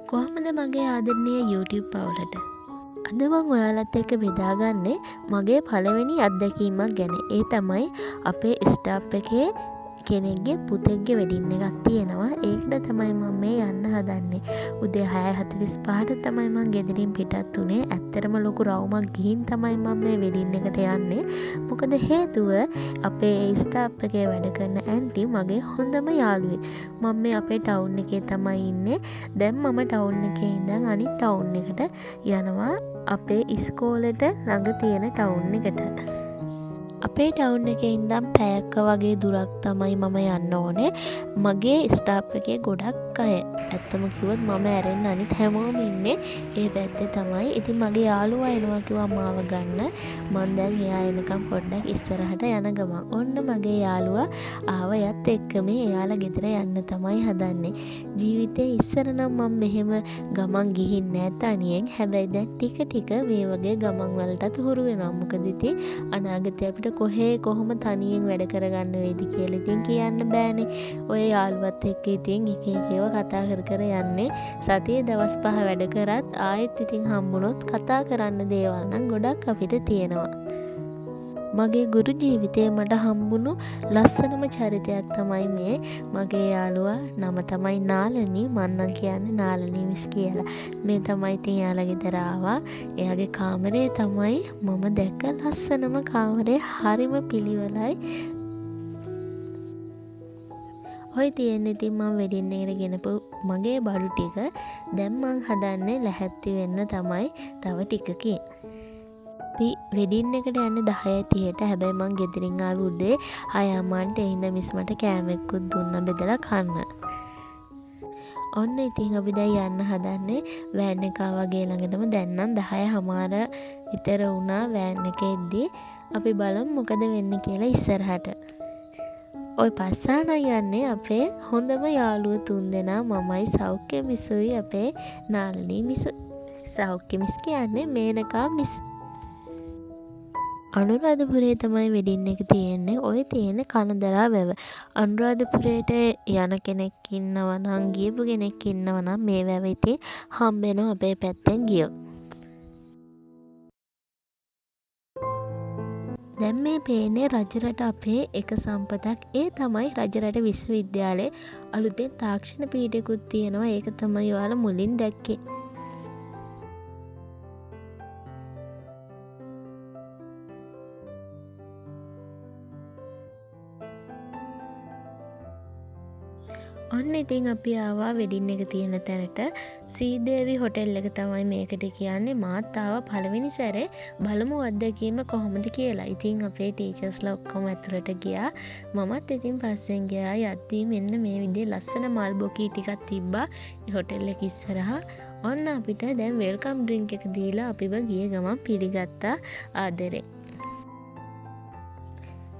කොහොමද මගේ ආදරණීය YouTube පවුලට? අද මම ඔයාලත් එක්ක බෙදාගන්නේ මගේ පළවෙනි අත්දැකීමක් ගැන. ඒ තමයි අපේ ස්ටාෆ් එකේ කෙනෙක්ගේ පුතෙක්ගේ වෙඩින් එකක් තියෙනවා. ඒකට තමයි මම මේ යන්න හදන්නේ. උදේ 6:45ට තමයි මම ගෙදරින් පිටත් උනේ. ඇත්තටම ලොකු රවුමක් ගිහින් තමයි මම මේ වෙඩින් එකට යන්නේ. මොකද හේතුව අපේ ස්ටාෆ් එකේ වැඩ කරන ඇන්ටි මගේ හොඳම යාළුවෙක්. මම මේ අපේ ටවුන් එකේ තමයි ඉන්නේ. දැන් මම ටවුන් එකේ ඉඳන් අනිත් ටවුන් එකට යනවා අපේ ඉස්කෝලේට ළඟ තියෙන ටවුන් එකට. අපේ ටවුන් එකේ ඉඳන් පැයක වගේ දුරක් තමයි මම යන්න ඕනේ. මගේ ස්ටාෆ් එකේ ගොඩක් අය ඇත්තම කිව්වොත් මම ඇරෙන්න අනිත් හැමෝම ඉන්නේ ඒ පැත්තේ තමයි. ඉතින් මගේ යාළුවා එනවා කිව්වා මාව ගන්න. මම දැන් එයා එනකම් පොඩ්ඩක් ඉස්සරහට යන ගමන් ඔන්න මගේ යාළුවා ආව. යත් එක්ක මේ එයාලා ගෙදර යන්න තමයි හදන්නේ. ජීවිතේ ඉස්සර නම් මම මෙහෙම ගමන් ගිහින් නෑ තනියෙන්. හැබැයි දැන් ටික ටික මේ වගේ ගමන් වලටත් හුරු වෙනවා. මොකද ඉතින් අනාගතේ අපිට කොහේ කොහොම තනියෙන් වැඩ කරගන්න වෙයිද කියලා ඉතින් කියන්න බෑනේ. ඔය යාළුවත් එක්ක ඉතින් එක එක ඒවා කතා කර යන්නේ. සතියේ දවස් 5 වැඩ කරත් ආයෙත් ඉතින් හම්බුනොත් කතා කරන්න දේවල් නම් ගොඩක් අපිට තියෙනවා. මගේ ගුරු ජීවිතේ මට හම්බුණු ලස්සනම චරිතයක් තමයි මේ මගේ යාළුවා. නම තමයි නාලනි. මම නම් කියන්නේ නාලනි මිස් කියලා. මේ තමයි ඉතින් එයාලා ගෙදර ආවා. එයාගේ කාමරේ තමයි මම දැක්ක ලස්සනම කාමරේ. හරිම පිළිවෙලයි. ඔය තියෙන්නේ ඉතින් මම වෙඩින් එකට ගෙනපු මගේ බඩු ටික. දැන් මං හදන්නේ ලැහැත්ති වෙන්න තමයි තව ටිකකින්. අපි වෙඩින් එකට යන්නේ 10:30ට. හැබැයි මං ගෙදරින් ආවේ උදේ 6:00ට. ඒ හින්දා මිස් මට කෑමෙක්කුත් දුන්නා බෙදලා කන්න. ඔන්න ඉතින් අපි දැන් යන්න හදන්නේ වෑන් එක වගේ ළඟටම. දැන් නම් 10:00 විතර වුණා වෑන් එකේ ඉද්දී. අපි බලමු මොකද වෙන්නේ කියලා ඉස්සරහට. ඔය පස්සාන යන්නේ අපේ හොඳම යාළුවෝ 3 දෙනා. මමයි සෞඛ්‍ය මිසුයි අපේ නාලනී මිස්. සෞඛ්‍ය මිස් කියන්නේ මේනකා මිස්. අනුරාධපුරේ තමයි වෙඩින් එක තියෙන්නේ. ඔය තියෙන කනදරා වැව. අනුරාධපුරේට යන කෙනෙක් ඉන්නවා නම් ගියපු කෙනෙක් ඉන්නවා නම් මේ වැව ඉතින් හම්බ වෙනවා අපේ පැත්තෙන් ගියොත්. දැන් මේ පේන්නේ රජරට අපේ එක සම්පතක්. ඒ තමයි රජරට විශ්වවිද්‍යාලයේ අලුතෙන් තාක්ෂණ පීඨයකුත් තියෙනවා. ඒක තමයි ඔයාලා මුලින් දැක්කේ. ඔන්න ඉතින් අපි ආවා වෙඩින් එක තියෙන තැනට. සීදේවි හොටෙල් එක තමයි මේකට කියන්නේ. මාත් ආවා පළවෙනි සැරේ. බලමු අත්දැකීම කොහොමද කියලා. ඉතින් අපේ ටීචර්ස්ලා ඔක්කොම ඇතුළට ගියා. මමත් ඉතින් පස්සෙන් ගියා. යද්දී මෙන්න මේ විදිහේ ලස්සන මල් බොකී ටිකක් තිබ්බා ඒ හොටෙල් එක ඉස්සරහා. ඔන්න අපිට දැන් වෙල්කම් ඩ්‍රින්ක් එක දීලා අපිව ගිය ගමන් පිළිගත්තා ආදරේ.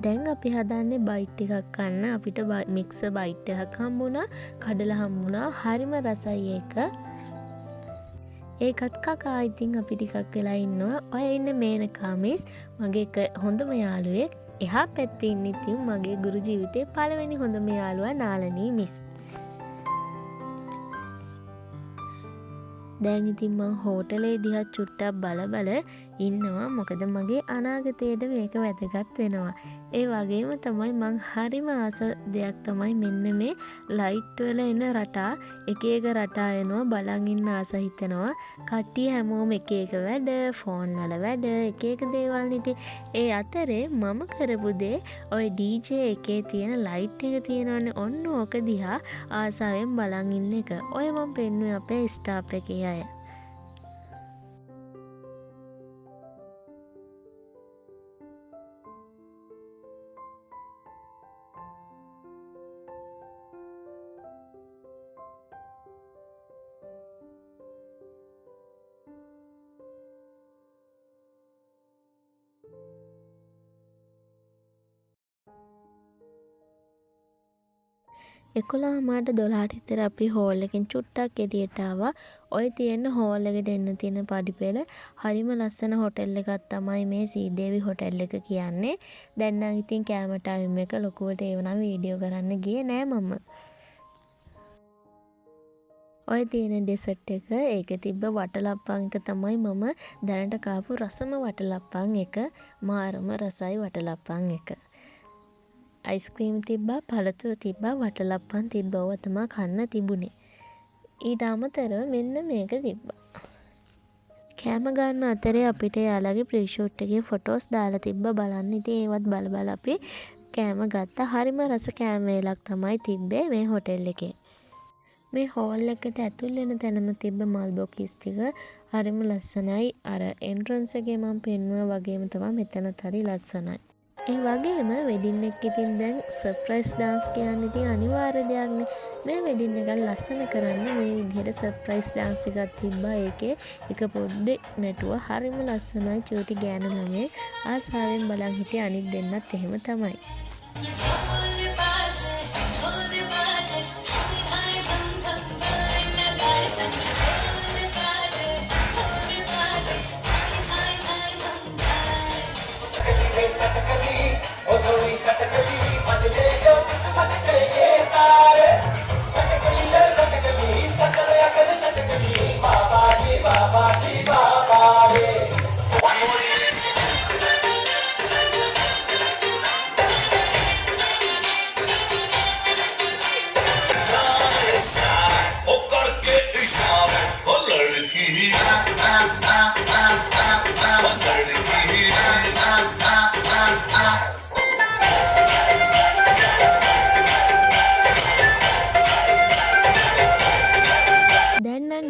දැන් අපි හදන්නේ බයිට් එකක් කන්න. අපිට මික්ස බයිට් එකක් හම්බුණා. කඩලා හම්බුණා. හරිම රසයි ඒක. ඒකත් කකා ඉතින් අපි ටිකක් වෙලා ඉන්නවා. ඔය ඉන්න මේනකා මිස් මගේ එක හොඳම යාළුවෙක්. එහා පැත්තේ ඉන්න ඉතින් මගේ ගුරු ජීවිතේ පළවෙනි හොඳම යාළුවා නාලනී මිස්. දැන් ඉතින් මං හෝටලේ දිහා චුට්ටක් බල ඉන්නවා. මොකද මගේ අනාගතයට මේක වැදගත් වෙනවා. ඒ වගේම තමයි මං හරිම ආස දෙයක් තමයි මෙන්න මේ ලයිට් වල එන රටා. එක එක රටා එනවා බලන් ඉන්න ආස හිතෙනවා. කට්ටිය හැමෝම එක එක වැඩ, ෆෝන් වල වැඩ, එක එක දේවල්. ඉතින් ඒ අතරේ මම කරපු දේ ওই DJ එකේ තියෙන ලයිට් එක තියෙනවනේ. ඔන්න ඕක දිහා ආසාවෙන් බලන් ඉන්න එක. ඔය මම පෙන්නුවේ අපේ ස්ටාෆ් එකේ අය. එකොළහමාට 12ට විතර අපි හෝල් එකෙන් චුට්ටක් එළියට ආවා. ඔය තියෙන හෝල් එකට එන්න තියෙන පඩිපෙළ හරිම ලස්සන හොටෙල් එකක් තමයි මේ සීදේවි හොටෙල් එක කියන්නේ. දැන් නම් ඉතින් කෑම ටයිම් එක ලොකුවට ඒව නම් වීඩියෝ කරන්න ගියේ නෑ මම. ඔය තියෙන ඩෙසර්ට් එක ඒකේ තිබ්බ වටලප්පන් එක තමයි මම දැනට කාපු රසම වටලප්පන් එක. මාරම රසයි වටලප්පන් එක. අයිස්ක්‍රීම් තිබ්බා, පළතුරු තිබ්බා, වටලප්පන් තිබ්බා. ඕවා තමයි කන්න තිබුණේ. ඊට අමතරව මෙන්න මේක තිබ්බා. කෑම ගන්න අතරේ අපිට යාළගේ ප්‍රී ෂූට් එකේ ෆොටෝස් දාලා තිබ්බා බලන්න. ඉතින් ඒවත් බල අපි කෑම ගත්තා. හරිම රස කෑම වේලක් තමයි තිබ්බේ මේ හොටෙල් එකේ. මේ හෝල් එකට ඇතුල් වෙන තැනම තිබ්බ මල් බොකිස් ටික හරිම ලස්සනයි. අර එන්ට්‍රන්ස් එකේ මම පෙන්නුවා වගේම තමයි මෙතනත් හරි ලස්සනයි. ඒ වගේම වෙඩින් එක ඉතින් දැන් සර්ප්‍රයිස් ඩාන්ස් කියන්නේ ඉතින් අනිවාර්ය දෙයක්නේ. මේ වෙඩින් එක ලස්සන කරන්න මේ විදිහට සර්ප්‍රයිස් ඩාන්ස් එකක් තිබ්බා. ඒකේ එක පොඩ්ඩේ නැටුව හරිම ලස්සනයි. චූටි ගෑනු ළමයි ආසාවෙන් බලන් හිටිය අනිත් දෙන්නත් එහෙම තමයි.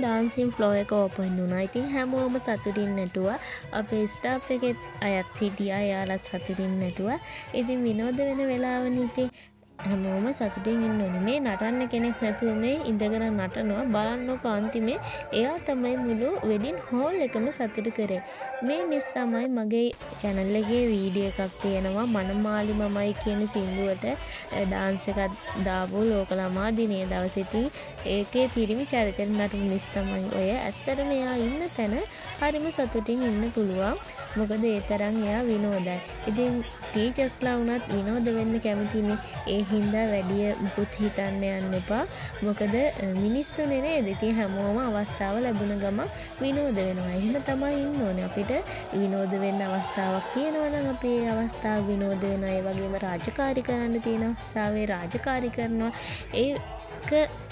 ඩාන්සින් ෆ්ලෝ එක ඕපන් වුණා. ඉතින් හැමෝම සතුටින් නැටුවා. අපේ ස්ටාෆ් එකෙත් අයත් හිටියා. එයාලා සතුටින් නැටුවා. ඉතින් විනෝද වෙන වෙලාවනේ ඉතින් හැමෝම සතුටින් ඉන්න ඕනේ. මේ නටන්න කෙනෙක් නැතුව මේ ඉඳගෙන නටනවා. බලන්නකො අන්තිමේ එයා තමයි මුළු වෙඩින් හෝල් එකම සතුටු කරේ. මේ මිස් තමයි මගේ channel එකේ වීඩියෝ එකක් තියෙනවා. මනමාලි මමයි කියන සින්දුවට ඩාන්ස් එකක් දාපු ලෝක ළමා දිනේ දවසේ ඉතින් ඒකේ පිරිමි චරිතෙන් නටන මිස් තමයි ඔය. ඇත්තටම එයා ඉන්න තැන හරිම සතුටින් ඉන්න පුළුවන්. මොකද ඒ තරම් එයා විනෝදයි. ඉතින් ටීචර්ස්ලා වුණත් විනෝද වෙන්න කැමතිනේ. ඒ හින්දා වැඩිය මුකුත් හිතන්න යන්න එපා. මොකද මිනිස්සුනේ නේද? ඉතින් හැමෝම අවස්ථාව ලැබුණ ගමන් විනෝද වෙනවා. එහෙම තමයි ඉන්න ඕනේ. අපිට විනෝද වෙන්න අවස්ථාවක් තියෙනවා නම් අපි ඒ අවස්ථාව විනෝද වෙනවා. ඒ වගේම රාජකාරී කරන්න තියෙන අවස්ථාවේ රාජකාරී කරනවා. ඒක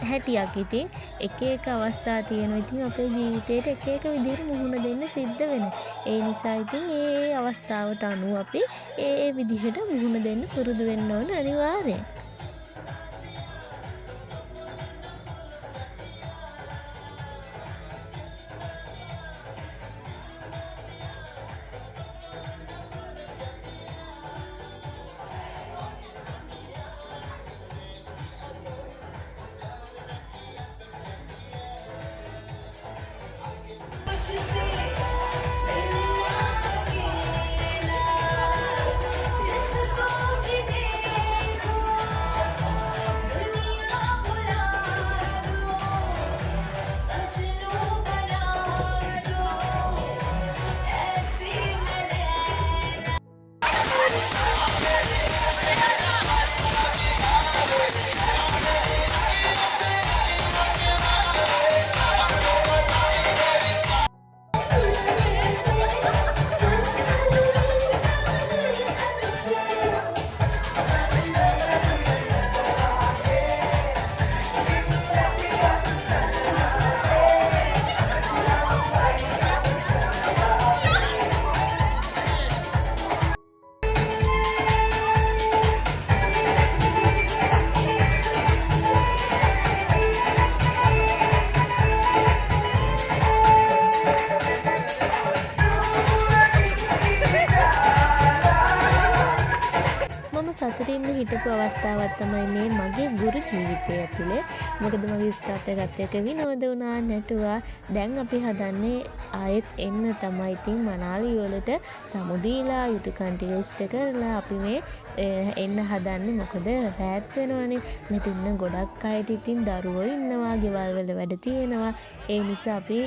හැටියක්. ඉතින් එක එක අවස්ථා තියෙනවා. ඉතින් අපේ ජීවිතේට එක එක විදිහට මුහුණ දෙන්න සිද්ධ වෙනවා. ඒ නිසා ඉතින් ඒ අවස්ථාවට අනුව අපි ඒ විදිහට මුහුණ දෙන්න පුරුදු වෙන්න ඕන අනිවාර්යයෙන්. සතුටින්ම හිටපු අවස්ථාවක් තමයි මේ මගේ ගුරු ජීවිතය ඇතුලේ. මොකද මගේ ස්ටාෆ් එකත් එක්ක විනෝද වුණා, නැටුවා. දැන් අපි හදන්නේ ආයෙත් එන්න තමයි. ඉතින් මනාලි වලට සමුදීලා යුතුයකම් ටික ඉෂ්ට කරලා අපි මේ එන්න හදන්නේ. මොකද රැත් වෙනවනේ. මෙතන ගොඩක් අයට ඉතින් දරුවෝ ඉන්නවා, ගෙවල් වල වැඩ තියෙනවා. ඒ නිසා අපි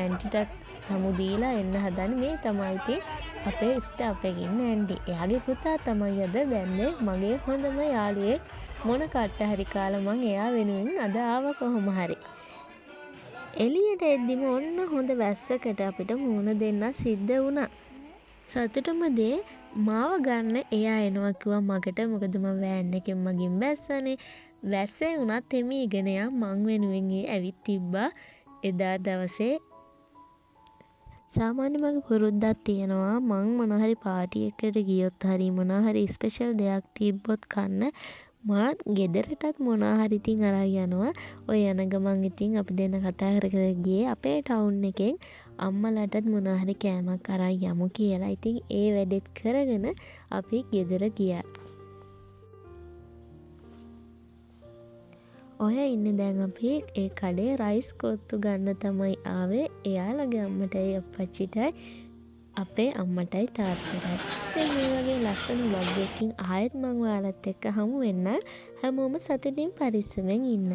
ඇන්ටිටත් සමුදීලා එන්න හදන්නේ. මේ තමයි ඉතින් අපේ ස්ටාෆ් එකේ ඉන්න ඇන්ටි. එයාගේ පුතා තමයි අද දැන්නේ මගේ හොඳම යාළුවෙක්. මොන කට්ට හරි කාලා මං එයා වෙනුවෙන් අද ආවා කොහොම හරි. එළියට එද්දිම ඔන්න හොඳ වැස්සකට අපිට මුහුණ දෙන්න සිද්ධ වුණා. සතුටුම දේ මාව ගන්න එයා එනවා කිව්වා මගට. මොකද මම වෑන් එකෙන් මගින් බැස්සනේ. වැස්සේ වුණත් එමීගෙන එයා මං වෙනුවෙන් ඇවිත් තිබ්බා එදා දවසේ. සාමාන්‍ය මගේ පුරුද්දක් තියෙනවා මං මොනවා හරි පාටි එකකට ගියොත් හරි මොනවා හරි ස්පෙෂල් දෙයක් තිබ්බොත් කන්න මාත් ගෙදරටත් මොනවා හරි ඉතින් අරන් යනවා. ඔය යන ගමන් ඉතින් අපි දෙන්න කතා කර කර ගියේ අපේ ටවුන් එකෙන් අම්මලාටත් මොනවා හරි කෑමක් අරන් යමු කියලා. ඉතින් ඒ වැඩෙත් කරගෙන අපි ගෙදර ගියා. ඔය ඉන්නේ දැන් අපි ඒ කඩේ රයිස් කොත්තු ගන්න තමයි ආවේ. එයාලගේ අම්මටයි අප්පච්චිටයි අපේ අම්මටයි තාත්තටයි. ඉතින් මේ වගේ ලස්සන ව්ලොග් එකකින් ආයෙත් මම ඔයාලත් එක්ක හමු වෙන්නම්. හැමෝම සතුටින් පරිස්සමෙන් ඉන්න.